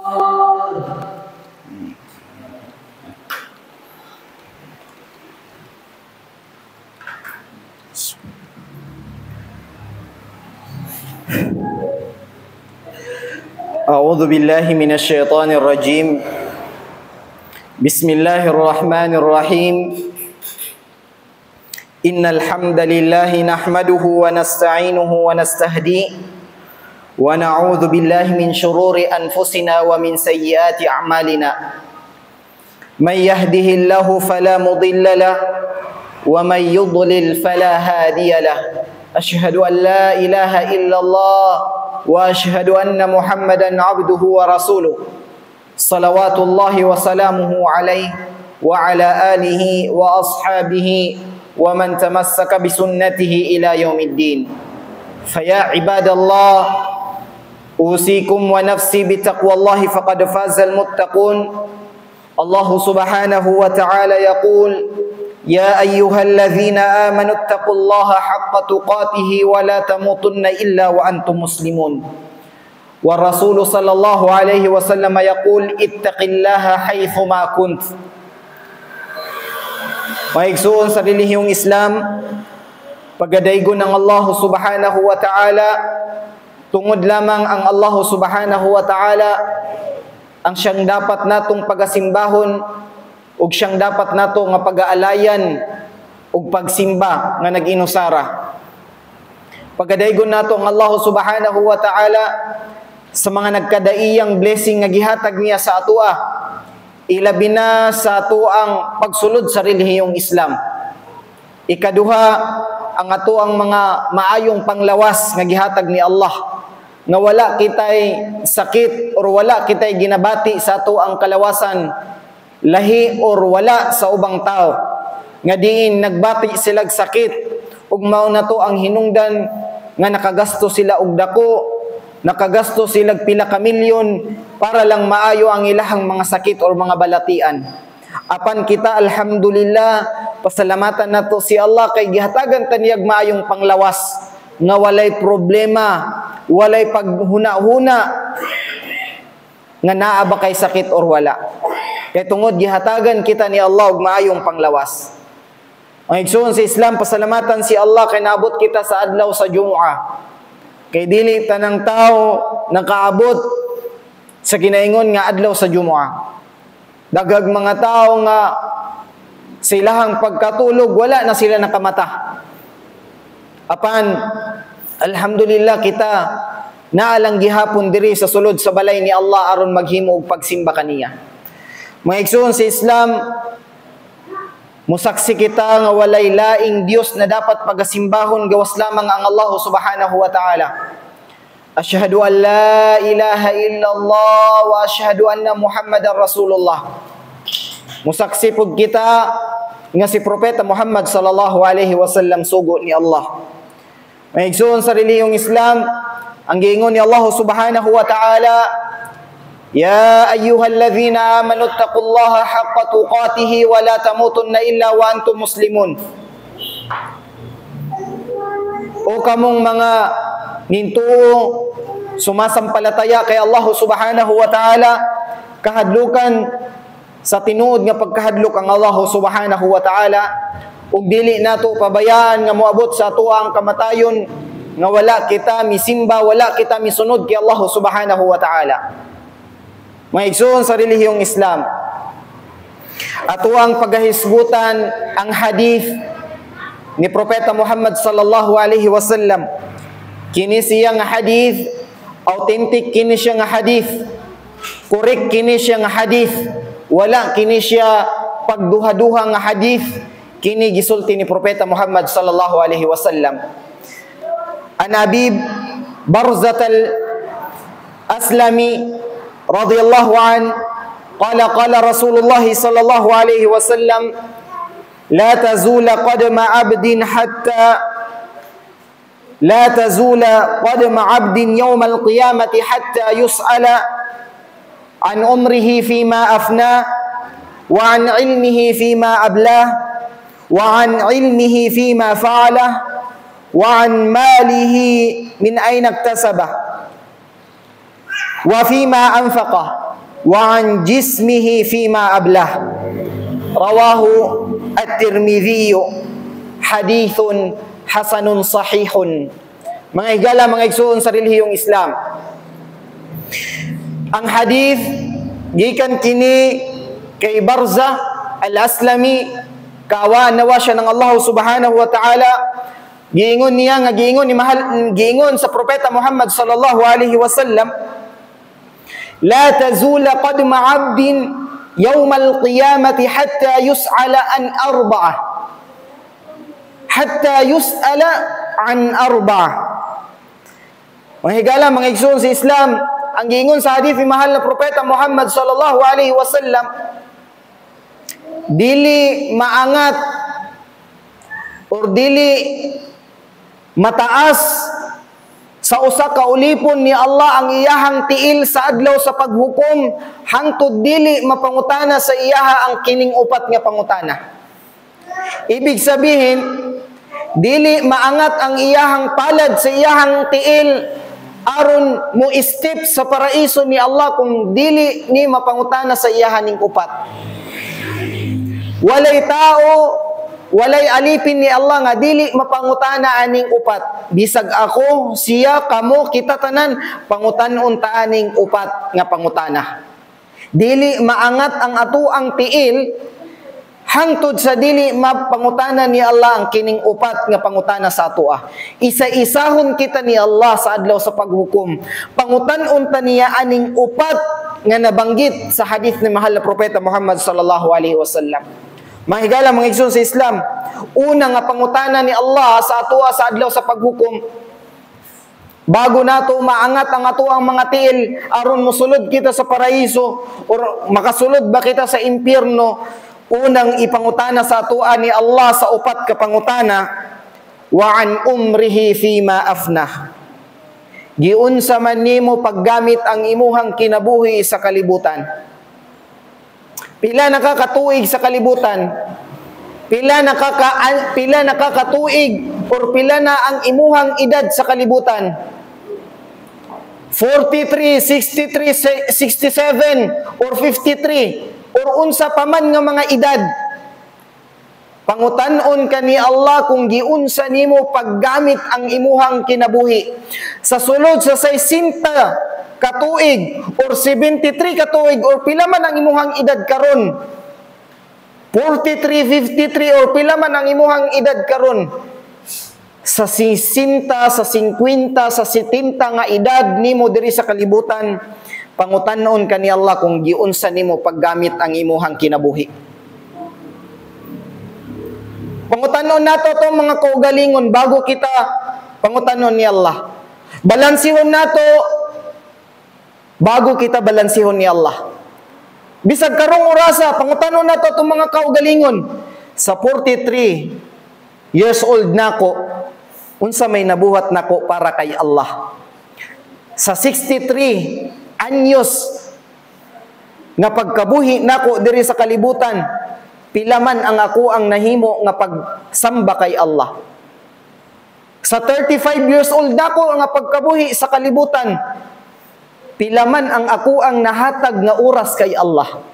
أعوذ بالله من الشيطان الرجيم بسم الله الرحمن الرحيم إن الحمد لله نحمده ونستعينه ونستهديه ونعوذ بالله من شرور أنفسنا ومن سيئات أعمالنا من يهده الله فلا مضل له ومن يضلل فلا هادي له أشهد أن لا إله إلا الله وأشهد أن محمدا عبده ورسوله صلوات الله وسلامه عليه وعلى آله وأصحابه ومن تمسك بسنته إلى يوم الدين فيا عباد الله أوصيكم ونفسي بتقوى الله فقد فاز المتقون الله سبحانه وتعالى يقول يا أيها الذين آمنوا اتقوا الله حق تقاته ولا تموتن إلا وأنتم مسلمون والرسول صلى الله عليه وسلم يقول اتق الله حيثما كنت. Maigsuon sa relihiyong Islam, pagadaygon ng Allah subhanahu wa ta'ala, tungod lamang ang Allah subhanahu wa ta'ala ang siyang dapat natong pagasimbahon ug siyang dapat nato nga pag-aalayan ug pagsimba nga nag-inusara. Pagadaygon nato ang Allah subhanahu wa ta'ala sa mga nagkadaiyang blessing nga gihatag niya sa atoa, ilabi na sa atoang pagsulod sa relihiyong Islam. Ikaduha, ang atoang mga maayong panglawas nga gihatag ni Allah, nga wala kitay sakit or wala kitay ginabati sa atoang kalawasan, lahi or wala sa ubang tao, nga diin nagbati silag sakit ug mao na to ang hinungdan nga nakagasto sila og dako, nakagasto silag pila ka milyon para lang maayo ang ilahang mga sakit or mga balatian. Apan kita alhamdulillah pasalamatan nato si Allah kay gihatagan taniyag maayong panglawas nga walay problema, walay paghuna-huna nga naa ba kay sakit or wala. Kaya tungod gihatagan kita ni Allah og maayong panglawas. Ang igsoon sa Islam, pasalamatan si Allah kay naabot kita sa adlaw sa Jumu'ah. Kay dili tanang tao nakaabot sa ginaingon nga adlaw sa Jumu'ah. Dagag mga tao nga silahang pagkatulog wala na sila nakamata. Apan alhamdulillah kita naalang gihapon diri sa sulod sa balay ni Allah aron maghimo og pagsimba kaniya. Mga igsoon sa Islam, musaksi kita nga walay laing Dios na dapat pagasimbahon gawas lamang ang Allah subhanahu wa ta'ala. Asyhadu an la ilaha illallah wa asyhadu anna Muhammadar Rasulullah. Musaksi pud kita nga si Propeta Muhammad sallallahu alaihi wasallam sugo ni Allah. Mga igsoon sa relihiyong Islam, ang giingon ni Allah subhanahu wa ta'ala, يا أيها الذين آمنوا اتقوا الله حق تقاته ولا تموتن إلا وأنتم مسلمون. O kamong mga nintuo sumasampalataya kay Allah subhanahu wa ta'ala, kahadlukan sa tinuod nga pagkahadlok ang Allah subhanahu wa ta'ala, ug dili nato pabayaan nga moabot sa ato ang kamatayon nga wala kita misimba, wala kita misunod kay Allah subhanahu wa ta'ala. Mga igsoon sa relihiyong Islam, ato ang paghahisgutan ang hadith ni Propeta Muhammad sallallahu alaihi wasallam. Kini siya nga hadith, authentic kini siya nga hadith, correct kini siya nga hadith, wala kini siya pagduha-duha nga hadith, kini gisulti ni Propeta Muhammad sallallahu alaihi wasallam. An Abi Barzat al-Aslami radhiyallahu an qala Rasulullah sallallahu alaihi wasallam la tazula qadama 'abdin hatta la tazula qadama 'abdin yawm al-qiyamati hatta yus'ala an umrihi fima afna wa an ilmihi fima ablah wa an ilmihi fima fa'ala wa an malihi min ayna iktasabah wa fima anfaqah. wa an jismihi fima ablah. Rawahu at-Tirmidhi, hadithun hasanun sahihun. Mga higala, mga igsoon sa relihiyong Islam, ang hadith gikan kini kay Barza al-Aslami, kawa nawa siya ng Allah subhanahu wa ta'ala. Giingon niya nga giingon sa propeta Muhammad sallallahu alaihi wasallam, la tazula qadma 'abdin yawm al-qiyamati hatta yus'ala an arba'ah. Hatta yus'ala an arba'ah. Mga higala, mga igsoon sa Islam, ang giingon sa hadith ni mahal na propeta Muhammad sallallahu alaihi wasallam, dili maangat or dili mataas sa usa ka ulipon ni Allah ang iyahang tiil sa adlaw sa paghukom hangtod dili mapangutana sa iyaha ang kining upat nga pangutana. Ibig sabihin, dili maangat ang iyahang palad sa iyahang tiil aron mo istip sa paraiso ni Allah kung dili ni mapangutana sa iyahan ning upat. Walay tao, walay alipin ni Allah nga dili mapangutana aning upat. Bisag ako, siya, kamo, kita tanan, pangutan-on ta aning upat nga pangutana. Dili maangat ang atuang tiil hangtod sa dili mapangutana ni Allah ang kining upat nga pangutana sa atoa. Isa-isahon kita ni Allah sa adlaw sa paghukom. Pangutan-on ta niya aning upat nga nabanggit sa hadith ni mahal na propeta Muhammad sallallahu alaihi wasallam. Mahigala, mga igsoon sa Islam, una nga pangutana ni Allah sa atoa sa adlaw sa paghukom, bago nato maangat ang atoang mga tiil aron mosulod kita sa paraiso or makasulod ba kita sa impyerno, unang ipangutana sa atoa ni Allah sa upat ka pangutana, wa an umrihi fima afnah. Giunsa man nimo paggamit ang imuhang kinabuhi sa kalibutan. Pila nakakatuig sa kalibutan? Pila nakakatuig or pila na ang imuhang edad sa kalibutan? 43, 63, 67 or 53 or unsa pa man nga mga edad. Pangutan-on ka ni Allah kung giunsa nimo paggamit ang imuhang kinabuhi. Sa sulod sa 60 katuig or 73 katuig or pila man ang imuhang edad karon, 43, 53 or pila man ang imuhang edad karon, sa 60, sa 50, sa 70 nga edad nimo diri sa kalibutan, pangutan-on ka ni Allah kung giunsa nimo paggamit ang imuhang kinabuhi. Pangutan-on nato tong mga kaugalingon bago kita pangutan-on ni Allah. Balansihon nato bago kita balansihon ni Allah. Bisag karong orasa, pangutanon nato itong mga kaugalingon. Sa 43 years old nako, unsa may nabuhat nako para kay Allah. Sa 63 anyos nga pagkabuhi nako diri sa kalibutan, pila man ang ako ang nahimo nga pagsamba kay Allah. Sa 35 years old nako nga pagkabuhi sa kalibutan, pila man ang ako ang nahatag nga oras kay Allah.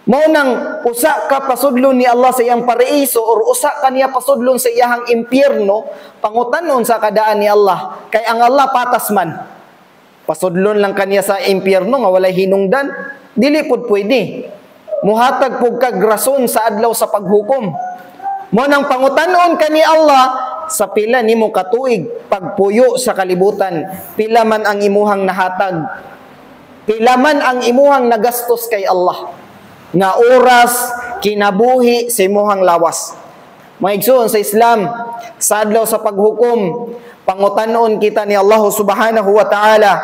Mao nang usa ka pasudlon ni Allah sa iyang paraiso or usa ka niya pasudlon sa iyang impyerno, pangutanon sa kadaan ni Allah. Kay ang Allah patas man. Pasudlon lang kaniya sa impyerno nga walay hinungdan, dili pud pwede. Muhatag pug kag rason sa adlaw sa paghukom. Mao nang pangutanon kani Allah sa pila nimo katuig pagpuyo sa kalibutan, pila man ang imuhang nahatag, pila man ang imuhang nagastos kay Allah nga oras kinabuhi sa imuhang lawas. Mga igsoon sa Islam, sa adlaw sa paghukom, pangutan-on kita ni Allah subhanahu wa ta'ala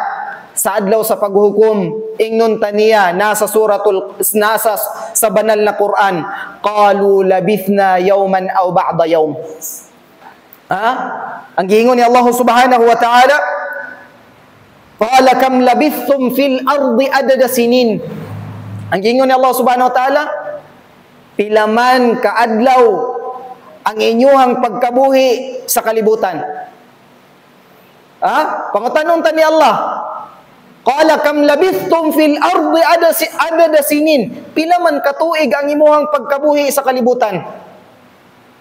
sa adlaw sa paghukom. Ingnon taniya nasa sa banal na Quran, qalu labithna yawman aw ba'da yawm. Ang giingon ni Allah subhanahu wa ta'ala, qala kam labithtum fil ardi adada sinin. Ang giingon ni Allah subhanahu wa ta'ala, pila man kaadlaw ang inyuhang pagkabuhi sa kalibutan. Pangutanon ta ni Allah, Qala kam labithtum fil ardi adada sinin. Pila man katuig ang imuhang pagkabuhi sa kalibutan?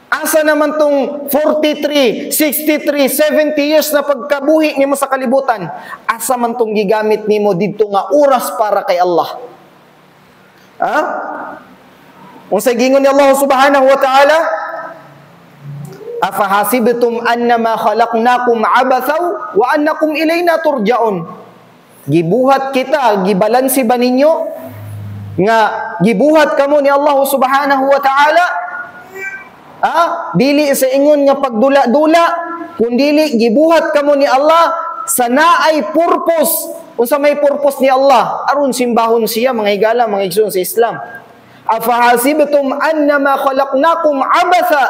Asa naman tong 43, 63, 70 years na pagkabuhi nimo sa kalibutan? Asa man tong gigamit nimo didto nga oras para kay Allah? Ha? Unsa gingon ni Allah subhanahu wa ta'ala? Afahasibtum annama khalaqnakum abathaw wa annakum ilayna turja'un. Gibuhat kita, gibalansi ba ninyo nga gibuhat kamo ni Allah subhanahu wa ta'ala? Dili sa ingon nga pagdula-dula, kundili gibuhat kamo ni Allah sa naay purpose. Unsa may purpose ni Allah? Aron simbahon siya, mga higala, mga igsoon sa Islam. Afahasibtum annama khalaqnakum abatha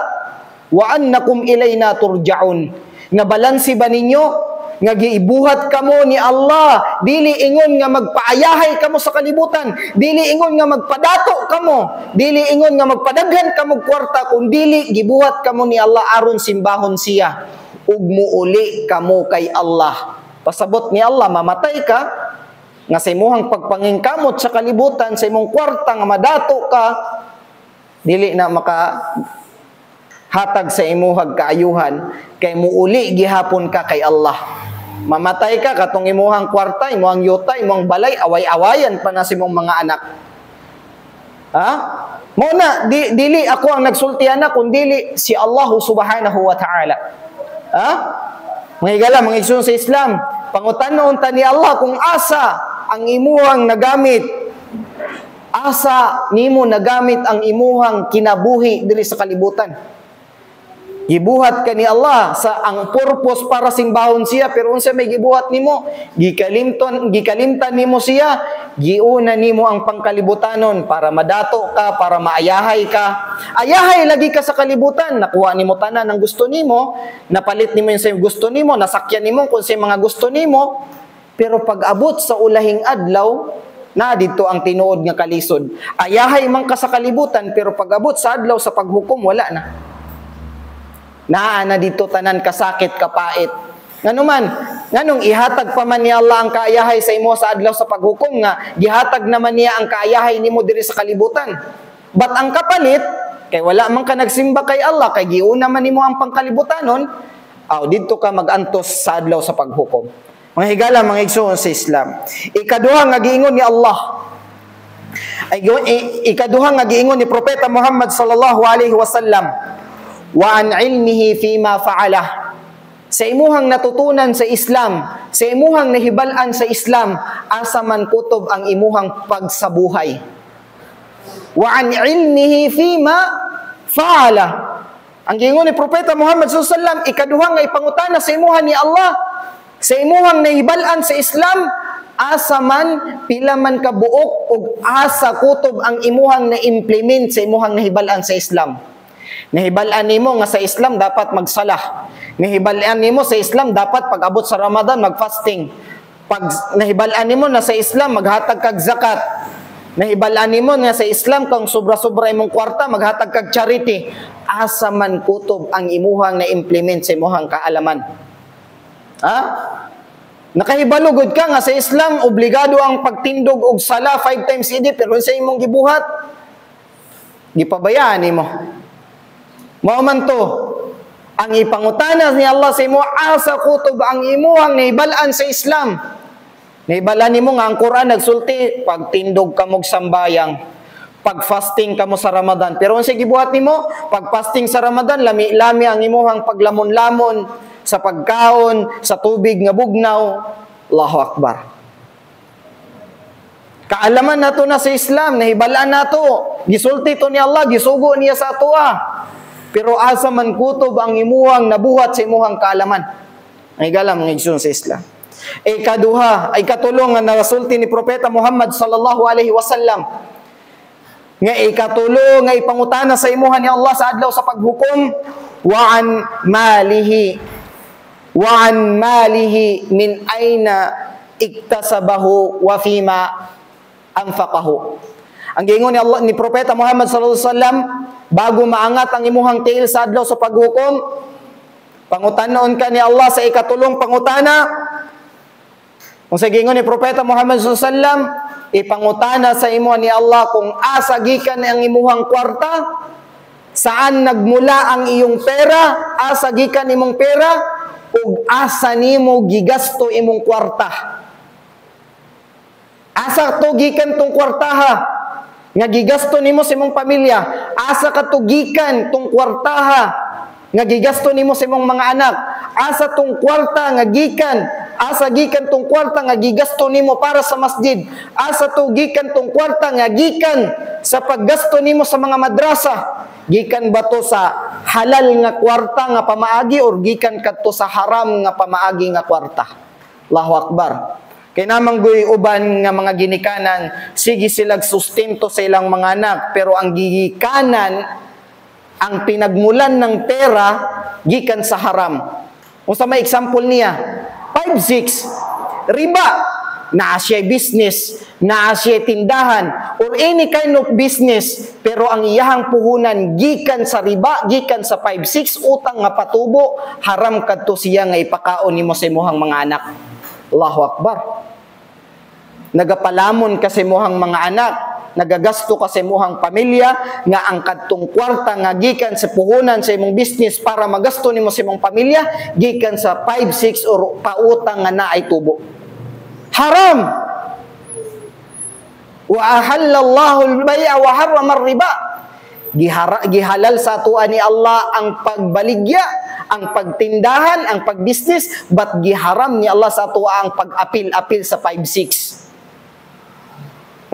wa annakum ilayna turja'un. Nga balansi ba ninyo nga giibuhat kamo ni Allah, dili ingon nga magpaayahay kamo sa kalibutan, dili ingon nga magpadato kamo, dili ingon nga magpadaghan kamo kwarta, kun dili gibuhat kamo ni Allah aron simbahon siya ug muuli kamo kay Allah. Pasabot ni Allah mamatay ka nga sa imong pagpangingkamot sa kalibutan, sa imong kwarta nga madato ka, dili na maka hatag sa imuhag kaayuhan kay muuli gihapon ka kay Allah. Mamatay ka katong imuhang kwarta, imuhang yuta, imuhang balay, away-awayan pa na si mong mga anak. Muna, dili ako ang nagsultihan na, kundi si Allah subhanahu wa ta'ala. Mga higala, mga igsoon sa Islam, pangutanon ta ni Allah kung asa ang imuhang nagamit, asa nimo nagamit ang imuhang kinabuhi diri sa kalibutan. Gibuhat ka ni Allah sa ang purpose para simbahon siya, pero unsa may gibuhat nimo? Gikalimtan nimo siya, giuna nimo ang pangkalibutanon para madato ka, para maayahay ka. Ayahay lagi ka sa kalibutan, nakuha nimo tanan ang gusto nimo, napalit nimo yung sa gusto nimo, nasakyan nimo kung sa mga gusto nimo, pero pag abot sa ulahing adlaw, na dito ang tinuod nga kalisod. Ayahay man ka sa kalibutan, pero pag abot sa adlaw sa paghukom, wala na. Naa na dito tanan kasakit kapait. Nganuman, nganong ihatag pa man ni Allah ang kaayahay sa imo sa adlaw sa paghukom nga gihatag naman niya ang kaayahay nimo diri sa kalibutan. But ang kapalit kay wala man ka nagsimba kay Allah, kay giuna man nimo ang pangkalibutanon, didto ka magantos sa adlaw sa paghukom. Mga higala, mga igsoon sa Islam. Ikaduha nga giingon ni Allah. Ikaduha nga giingon ni Propeta Muhammad sallallahu alaihi wasallam. Wa an ilmihi fima fa'ala. Sa imuhang natutunan sa Islam, sa imuhang nahibalan sa Islam, asa man kutob ang imuhang pagsabuhay. Wa an ilmihi fima fa'ala. Ang giingon ni Propeta Muhammad sallallahu alaihi wasallam, ikaduha nga ipangutana sa imuhan ni Allah, sa imuhang nahibalan sa Islam, asa man pila man ka buok ug asa kutob ang imuhang na-implement sa imuhang nahibalan sa Islam. Nahibalaan nimo nga sa Islam dapat magsalah. Nahibalaan nimo sa Islam dapat pag abot sa Ramadan mag-fasting. Pag nahibalaan nimo na sa Islam maghatag kag zakat. Nahibalaan nimo nga sa Islam kung sobra-sobra imong kwarta maghatag kag charity. Asa man kutob ang imuhang na-implement sa imuhang kaalaman. Nakahibalugod ka nga sa Islam obligado ang pagtindog og sala 5 times a day, pero sa imong gibuhat gipabayaan nimo. Mao man to ang ipangutana ni Allah sa imo, asa kutob ang imuhang nahibalaan sa Islam. Nahibalaan nimo nga ang Quran nagsulti pagtindog ka mo sambayang, pag fasting ka mo sa Ramadan. Pero unsa gibuhat nimo? Pag fasting sa Ramadan lami-lami ang imuhang paglamon-lamon sa pagkaon, sa tubig nga bugnaw. Allahu Akbar. Kaalaman nato na sa Islam, nahibalaan nato. Gisulti to ni Allah, gisugo niya sa atoa. Pero asa man kutob ang imuhang nabuhat sa imuhang kaalaman. Ay galam ng igsoon sa Islam. Ikaduha, ay katulong nga nasulti ni Propeta Muhammad sallallahu alaihi wasallam. Nga ikatulong nga ipangutana sa imuhan ni Allah sa adlaw sa paghukom, wa an malihi min aina iktasabahu wa fima anfaqahu. Ang giingon ni Allah ni Propeta Muhammad sallallahu alaihi wasallam, bago maangat ang imuhang tiil sa adlaw sa paghukom, pangutanon ka ni Allah sa ikatulong pangutana, Kung sa gingon ni Propeta Muhammad sallallahu alaihi wasallam, ipangutana sa imo ni Allah kung asa gikan ang imuhang kwarta, saan nagmula ang iyong pera, asa gikan imong pera, ug asa nimo gigasto imong kwarta. Asa to gikan tong kwartaha nga gigasto nimo sa imong pamilya, asa ka to gikan tong kwartaha nga gigasto nimo sa imong mga anak, asa tong kwarta nga gikan, asa gikan tong kwarta nga gigasto nimo para sa masjid, asa to gikan tong kwarta nga gikan sa paggasto nimo sa mga madrasa, gikan ba to sa halal nga kwarta nga pamaagi or gikan kadto sa haram nga pamaagi nga kwarta? Allahu Akbar. Kay namang guy uban nga mga ginikanan, sige silag sustento sa ilang mga anak, pero ang gigikanan, ang pinagmulan ng pera, gikan sa haram. Kung sa may example niya, 5-6, riba, naa siya business, naa siya tindahan, or any kind of business, pero ang iyahang puhunan, gikan sa riba, gikan sa 5-6, utang nga patubo, haram kadto siya nga ipakaon nimo sa imuhang mga anak. Allahu Akbar. Nagapalamon ka sa imuhang mga anak, nagagasto ka sa imuhang pamilya, nga ang kadtong kwarta nga gikan sa puhunan sa imong business para magasto nimo sa imong pamilya, gikan sa 5-6 or pautang nga naay tubo. Haram. Wa ahallallahu al-bay'a wa harrama ar-riba. Gihalal sa atuan ni Allah ang pagbaligya, ang pagtindahan, ang pagbusiness, but giharam ni Allah sa atuan ang pag-apil-apil sa 5-6.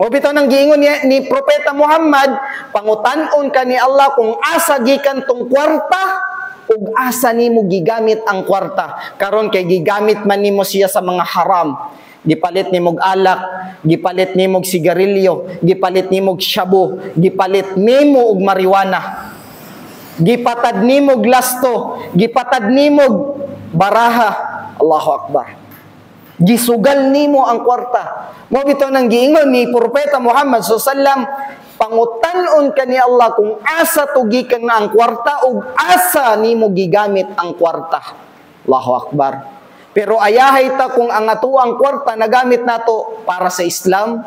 O bitaw nang giingon ni Propeta Muhammad, pangutan-on ka ni Allah kung asa gikan tong kwarta ug asa nimo gigamit ang kwarta. Karon kay gigamit man nimo siya sa mga haram. Gipalit nimo og alak, gipalit nimo og sigarilyo, gipalit nimo og shabu, gipalit nimo og marijuana. Gipatad nimo og lasto, gipatad nimo og baraha. Allahu Akbar. Gisugal nimo ang kwarta. Mo bitaw nang giingon ni Propeta Muhammad sallallahu alaihi wasallam, pangutan-on ka ni Allah kung asa to gikan na ang kwarta ug asa nimo gigamit ang kwarta. Allahu Akbar. Pero ayahay ta kung ang atuang kwarta nagamit nato para sa Islam,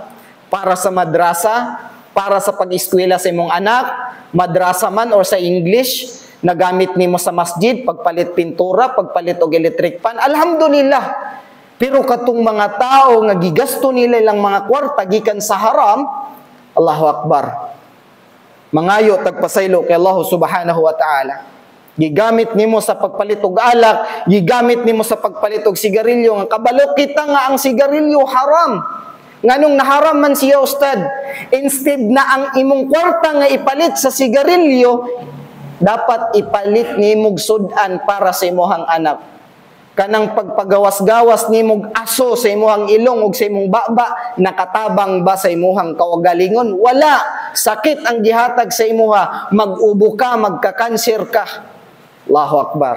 para sa madrasa, para sa pag-eskwela sa imong anak, madrasa man or sa English, nagamit nimo sa masjid, pagpalit pintura, pagpalit og electric fan. Alhamdulillah. Pero katong mga tao nga gigasto nila ilang mga kwarta gikan sa haram, Allahu Akbar. Mangayo tagpasaylo kay Allah subhanahu wa ta'ala. Gigamit nimo sa pagpalit og alak, gigamit nimo sa pagpalit og sigarilyo, nga kabalo kita nga ang sigarilyo haram. Nganong naharam man siya, ustad? Instead na ang imong kwarta nga ipalit sa sigarilyo, dapat ipalit nimo og sudan para sa imong anak. Kanang pagpagawas-gawas nimog aso sa imuhang ilong ug sa imong baba, nakatabang ba sa imuhang kaugalingon? Wala. Sakit ang gihatag sa imuha, mag-ubo ka, magka-cancer ka. Allahu Akbar.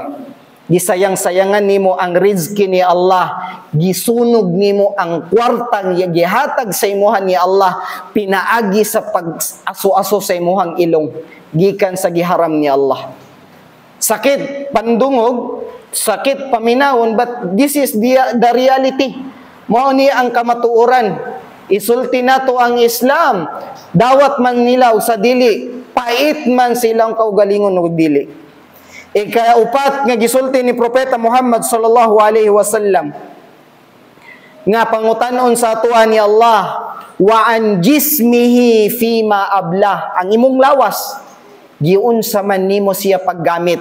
Gisayang-sayangan nimo ang rizki ni Allah, gisunog nimo ang kwartang gihatag sa imuha ni Allah, pinaagi sa pag-aso-aso sa imuhang ilong, gikan sa giharam ni Allah. Sakit pandungog, sakit paminawon, but this is the reality. Mao ni ang kamatuoran. Isulti nato ang Islam, dawat man nila sa dili, pait man silang kaugalingon og dili. Ikaupat nga gisulti ni Propeta Muhammad sallallahu alaihi wasallam nga pangutan-on sa atuan ni Allah, wa an jismihi fima ablah. Ang imong lawas, giunsa man nimo siya paggamit.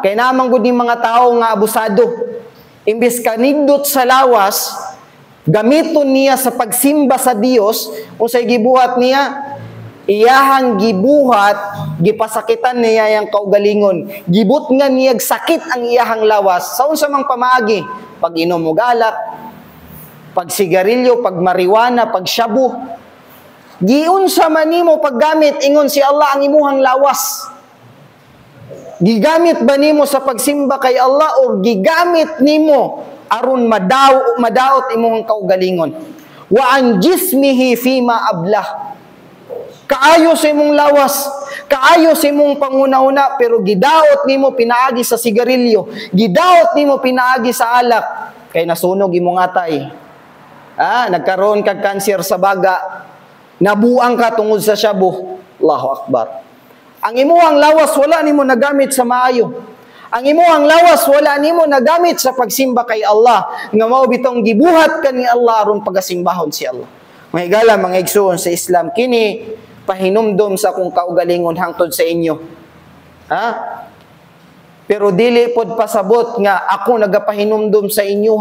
Kay namang gud ni mga tao nga abusado. Imbes ka nindot sa lawas, gamiton niya sa pagsimba sa Dios, unsay gibuhat niya, iyahang gibuhat, gipasakitan niya yang kaugalingon. Gibut nga niya sakit ang iyahang lawas. Sa unsa mang pamaagi, pag inom og alak, pag sigarilyo, pag marijuana, pag shabu. Giunsa man nimo paggamit, ingon si Allah ang imuhang lawas. Gigamit ba nimo sa pagsimba kay Allah o gigamit nimo aron madaot imong kaugalingon? Wa an jismihi fima ablah. Kaayo sa imong lawas, kaayo sa imong panguna-una, pero gidaot nimo pinaagi sa sigarilyo, gidaot nimo pinaagi sa alak. kay nasunog imong atay. Nagkaroon kag cancer sa baga, nabuang ka tungod sa shabu. Allahu Akbar. Ang imuhang lawas wala nimo nagamit sa maayo. Ang imuhang lawas wala nimo nagamit sa pagsimba kay Allah, nga mao bitong gibuhat ka ni Allah aron pagasimbahon si Allah. Mga higala, mga igsoon sa Islam, kini pahinumdom sa akong kaugalingon hangtod sa inyo. Pero dili pod pasabot nga ako nagapahinumdom sa inyo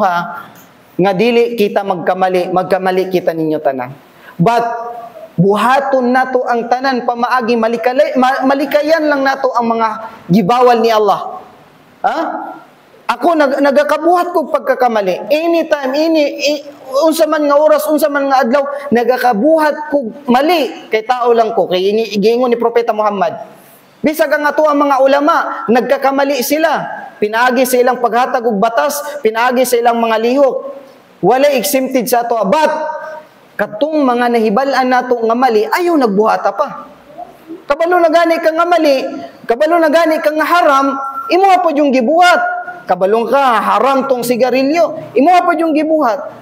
nga dili kita magkamali kita ninyo tanan. But buhaton nato ang tanan pamaagi, malikayan lang nato ang mga gibawal ni Allah. Ako nagakabuhat ko pagkakamali. Anytime, unsa man nga oras, unsa man nga adlaw, nagakabuhat ko mali. Kay tao lang ko, kay giingon ni Propeta Muhammad. Bisag ang ato ang mga ulama, nagkakamali sila. Pinaagi sa ilang paghatag og batas, pinaagi sa ilang mga lihok. Wala exempted sa ato. But katong mga nahibalan nato nga mali, ayaw nagbuhata pa. Kabalo na gani ka nga mali, kabalo na gani ka nga haram, imo pa yung gibuhat. Kabalong ka, haram tong sigarilyo, imo pa yung gibuhat.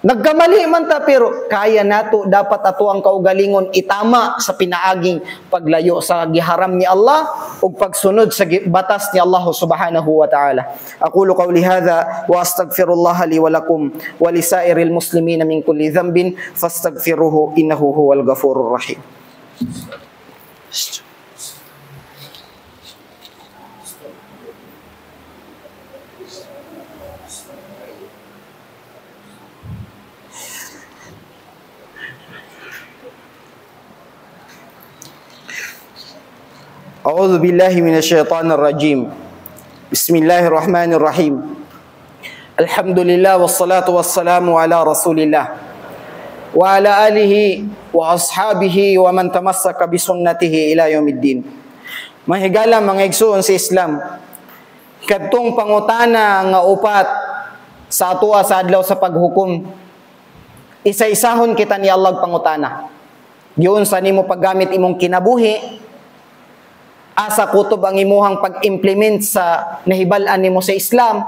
Nagkamali man ta, pero kaya nato, dapat ato ang kaugalingon itama sa pinaaging paglayo sa giharam ni Allah o pagsunod sa batas ni Allah subhanahu wa ta'ala. Aqulu qawli hadha wa astaghfirullah li wa lakum wa li sairil muslimin min kulli dhanbin fastaghfiruhu innahu huwal ghafurur rahim. A'udzu billahi minasyaitonir rajim. Bismillahirrahmanirrahim. Alhamdulillah wassalatu wassalamu ala Rasulillah wa ala alihi wa ashabihi wa man tamassaka bi sunnatihi ila yaumiddin. Mahigala mga igsoon sa Islam, kadtong pangutana nga upat sa atoa sa adlaw sa paghukom, isa-isahon kita ni Allah pangutana. Giun sa nimo paggamit imong kinabuhi, asa kutob ang imuhang pag-implement sa nahibalan nimo sa Islam,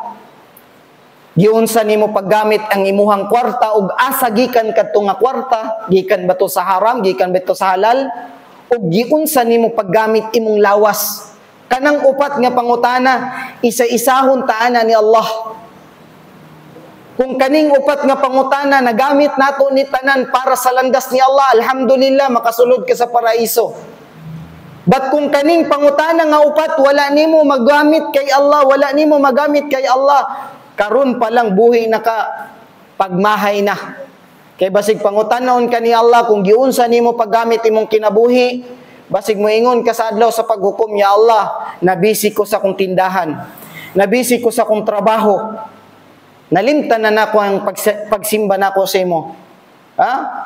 giunsa nimo paggamit ang imuhang kwarta ug asa gikan kadto nga kwarta, gikan ba to sa haram, gikan ba to sa halal, ug giunsa nimo paggamit imong lawas. Kanang upat nga pangutana, isa-isahon taana ni Allah. Kung kaning upat nga pangutana nagamit nato ni tanan para sa landas ni Allah, alhamdulillah makasulod ka sa paraiso. But kung kaning pangutana nga upat, wala nimo magamit kay Allah, wala nimo magamit kay Allah, karon pa lang buhi na ka, pagmahay na. Kay basig pangutanon ka ni Allah, kung giunsa nimo paggamit imong kinabuhi, basig mo ingon ka sa adlaw sa paghukom, ya Allah, nabisi ko sa kong tindahan, nabisi ko sa kong trabaho, nalimtan na nako ang pagsimba nako sa imo.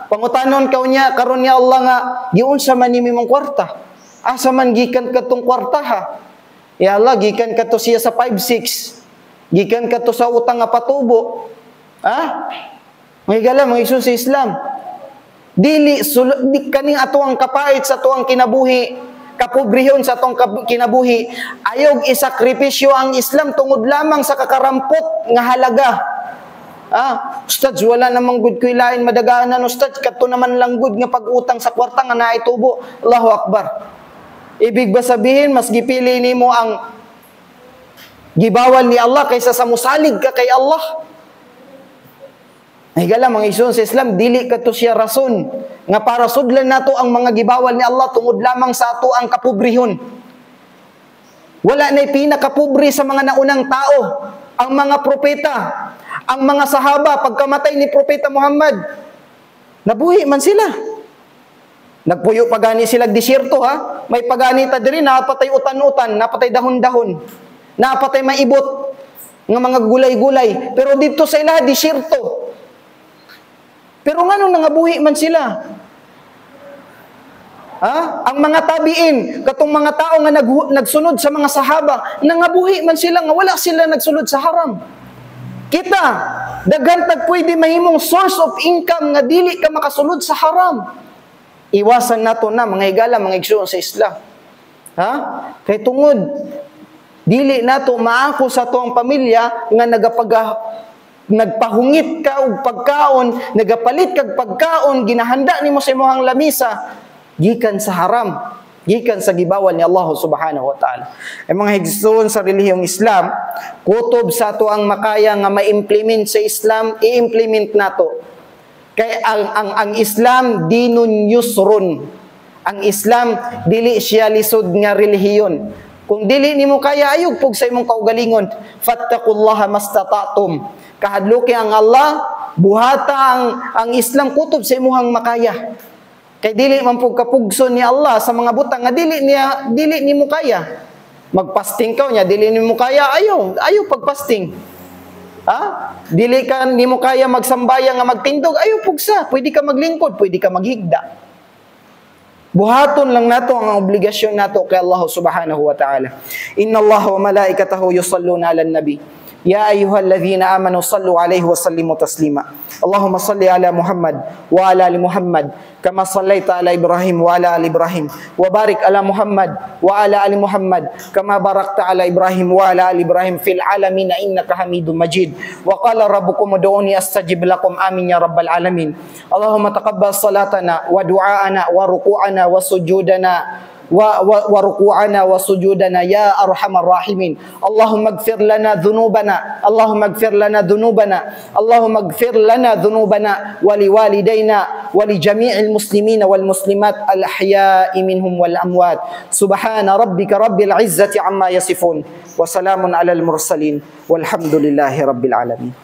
Pangutanon ka niya, karon ya Allah nga, giunsa man nimo imong kwarta. Asa man gikan katong kwarta ha? Ya Allah, gikan ka to siya sa 5-6. Gikan ka to sa utang nga patubo. May gala, mga isun sa Islam. Dili kaning ato ang kapait sa ato ang kinabuhi, kapobrehon sa atong kinabuhi. Ayog isakripisyo ang Islam tungod lamang sa kakarampot nga halaga. Ustads, wala namang good ko ilain madaganan, ustads, kato naman lang good nga pag-utang sa kwarta nga naitubo. Allahu Akbar. Ibig ba sabihin, mas gipili nimo ang gibawal ni Allah kaysa sa musalig ka kay Allah? Higala mga igsoon sa Islam, dili ka to siya rason nga para sudlan nato ang mga gibawal ni Allah tungod lamang sa ato ang kapobrehon. Wala na'y pinakapobre sa mga naunang tao, ang mga propeta, ang mga sahaba, pagkamatay ni Propeta Muhammad, nabuhi man sila. Nagpuyo pagani sila disyerto ha. May paganita diri, napatay utan-utan, napatay dahon-dahon, napatay maibot nga mga gulay-gulay. Pero dito sa ila disyerto. Pero ngano nangabuhi man sila? Ang mga tabiin, katong mga tao nga nagsunod sa mga sahaba, nangabuhi man sila nga wala sila nagsunod sa haram. Kita, daghan tag pwede mahimong source of income nga dili ka makasunod sa haram. Iwasan nato na mga higala, mga igsoon sa Islam. Kay tungod Dili nato maako sa tuang pamilya nga nagpahungit ka og pagkaon, nagapalit kag pagkaon, ginahanda nimo sa imong lamisa gikan sa haram, gikan sa gibawal ni Allah subhanahu wa ta'ala. Ay mga higsuon sa relihiyong Islam, kutob sa ato ang makaya nga ma-implement sa Islam, i-implement nato. Kay ang Islam dinun yusrun. Ang Islam dili siya lisod nga relihiyon. Kung dili nimo kaya ayog pug sa imong kaugalingon, fattaqullaha mastata'tum. Kahadluki ang Allah, buhata ang Islam kutob sa imuhang makaya. Kay dili man pug kapugson ni Allah sa mga butang nga dili nimo kaya. Magpasting ka niya, dili nimo kaya, ayaw pagpasting. Ha? Dili ka nimo kaya magsambaya nga magtindog, ayaw pugsa. Pwede ka maglingkod, pwede ka maghigda. Buhaton lang nato ang obligasyon nato kay Allah subhanahu wa ta'ala. Inna Allah wa malaikatahu yusalluna 'alan nabi. Ya ayyuhalladzina amanu sallu 'alaihi wa sallimu taslima. Allahumma salli ala Muhammad wa ala ali Muhammad kama sallaita ala Ibrahim wa ala ali Ibrahim wa barik ala Muhammad wa ala ali Muhammad kama barakta ala Ibrahim wa ala ali Ibrahim fil alamin innaka Hamidum Majid. Wa qala rabbukum ud'uni astajib lakum amin ya rabbal alamin. Allahumma taqabbal salatana wa du'aana wa ruku'ana wa sujudana wa ruku'ana wa sujudana ya arhamar rahimin. Allahumma ighfir lana dhunubana, Allahumma ighfir lana dhunubana, Allahumma ighfir lana dhunubana wa liwalidayna wa li jami'il muslimina wal muslimat al ahya'i minhum wal amwat. Subhana rabbika rabbil izzati amma yasifun wa salamun alal mursalin walhamdulillahi rabbil alamin.